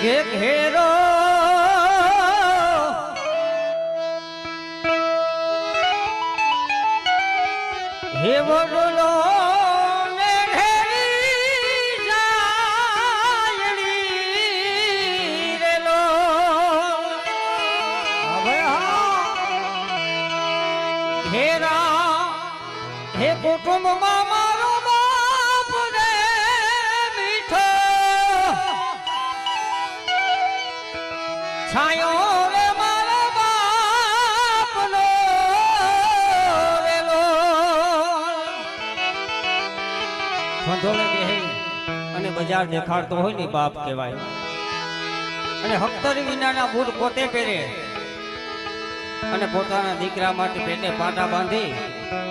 કે ઘેરો હે વડલો ને ઘેરી જાયડી રેલો હવે ઘેરા હે કુટુંબમાં મારો બાપ રે મીઠો છાયો રે મારો બાપનો રેલો ખંધોલે કે અને બજાર દેખાડતો હોય ને બાપ કહેવાય અને હપ્તર વિનાના બૂટ પોતે પહેરે અને પોતાના દીકરા માટે પેટે પાટા બાંધી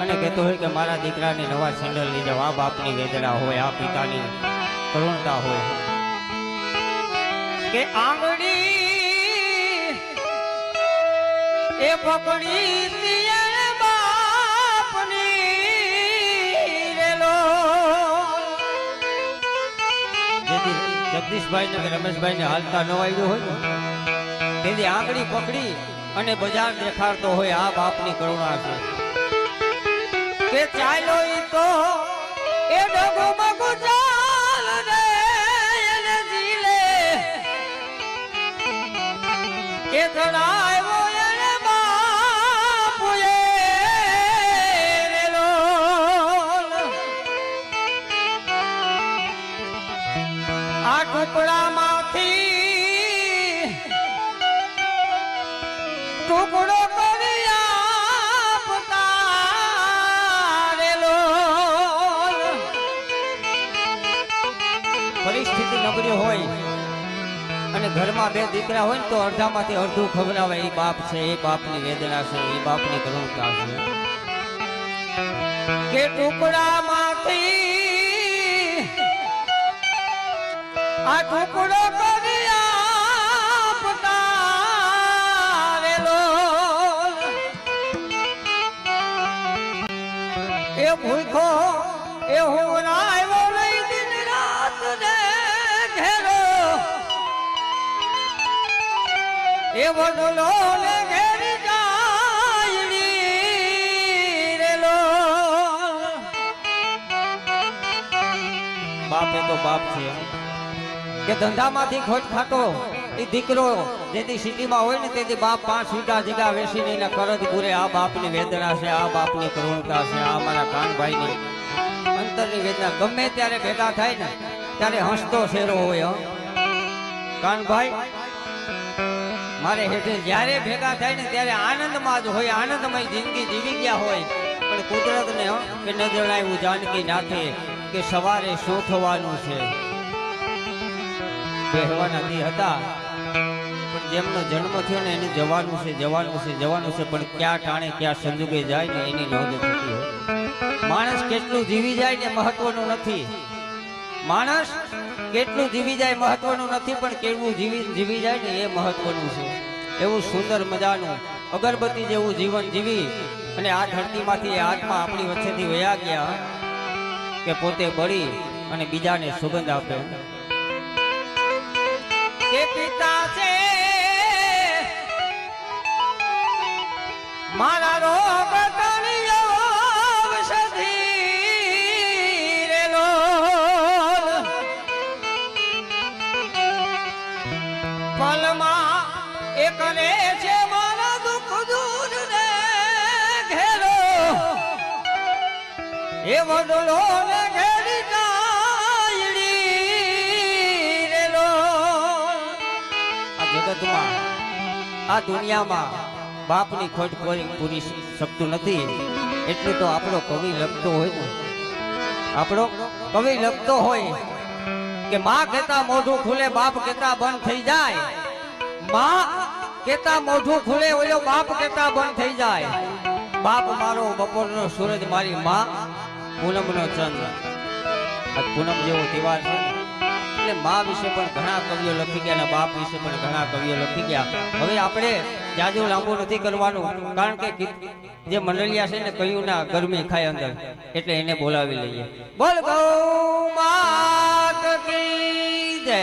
અને કહેતો હોય કે મારા દીકરાને નવા સેન્ડલ લઈ જાવ. આ બાપની વેદના હોય, આ પિતાની કરુણતા હોય કે આંગળી એ પકડી તિયે બાપની રેલો જગદીશભાઈ ને રમેશભાઈ ને હાલતા ન આવ્યું હોય તેથી આંગળી પકડી અને બજાર દેખાડતો હોય આ બાપની કરુણા છે કે ચાલો ઈ તો એ ડગો મગો ચાલ રે એને જીલે કે ધડાયો એને બાપુએ રેલો આ ટુકડામાંથી ટુકડો કરી આપતા રેલો પરિસ્થિતિ નબળી હોય અને ઘરમાં બે દીકરા હોય ને તો અડધામાંથી અડધું ખવડાવે એ બાપ છે, એ બાપની વેદના છે, એ બાપની કરુણતા છે કે ટુકડામાંથી આ ટુકડો કરી આપતા રેલો એ ભૂખો એ હું આવ્યો લઈ દિન રાત ને ઘેરો એ વડલો ને ઘેરી જાયડી રેલો બાપ એ તો બાપ છે કે ધંધામાંથી ખોટ ખાતો એ દીકરો જેથી સિટીમાં હોય ને તેથી બાપ 5 વીઘા જગ્યા વેચીને એના કરજ પૂરે. આ બાપની વેદના છે, આ બાપની કરુણતા છે, આ મારા કાનભાઈની અંતરની વેદના. ગમે ત્યારે ભેગા થાય ને ત્યારે હસતો શેરો હોય. કાનભાઈ મારે હેઠે જ્યારે ભેગા થાય ને ત્યારે આનંદમાં જ હોય, આનંદમય જિંદગી જીવી ગયા હોય. પણ કુદરતને કે ન જણાવ્યું જાનકી નાથે કે સવારે શું થવાનું છે. કહેવાના દી હતા પણ જેમનો જન્મ થયો ને એને જવાનું છે, જવાનું છે, જવાનું છે, પણ ક્યાં ટાણે ક્યાં સંજોગે જાય ને એની નોંધ થતી હોય. માણસ કેટલું જીવી જાય ને મહત્વનું નથી, માણસ કેટલું જીવી જાય મહત્વનું નથી, પણ કેવું જીવી જાય ને એ મહત્વનું છે. એવું સુંદર મજાનું અગરબત્તી જેવું જીવન જીવી અને આ ધરતીમાંથી આત્મા આપણી વચ્ચેથી વયા ગયા કે પોતે બળી અને બીજાને સુગંધ આપે. કે પિતા છે મારા રોગ તણિયો ઔષધી રેલો પલમાં એ કરે છે મારા દુઃખ દૂર ને ઘેરો એ વડલો ને ઘેરી જાયડી રેલો. જગતમાં આ દુનિયામાં બાપની ખોટ પૂરી શકતું નથી એટલું તો આપણો કવિ લખતો હોય ને, આપણો કવિ લખતો હોય કે માં કહેતા મોઢું ખુલે બાપ કહેતા બંધ થઈ જાય. માં કહેતા મોઢું ખુલે ઓલો બાપ કહેતા બંધ થઈ જાય. બાપ મારો બપોરનો સૂરજ, મારી માં પૂનમનો ચંદ્ર. આ પૂનમ જેવો તહેવાર છે એટલે મા વિશે પણ ઘણા કવિઓ લખી ગયા અને બાપ વિશે પણ ઘણા કવિઓ લખી ગયા. હવે આપણે જાજુ લાંબુ નથી કરવાનું કારણ કે જે મંડળિયા છે ને કયું ના ગરમી ખાય અંદર એટલે એને બોલાવી લઈએ. બોલ ગૌ માત કી જય.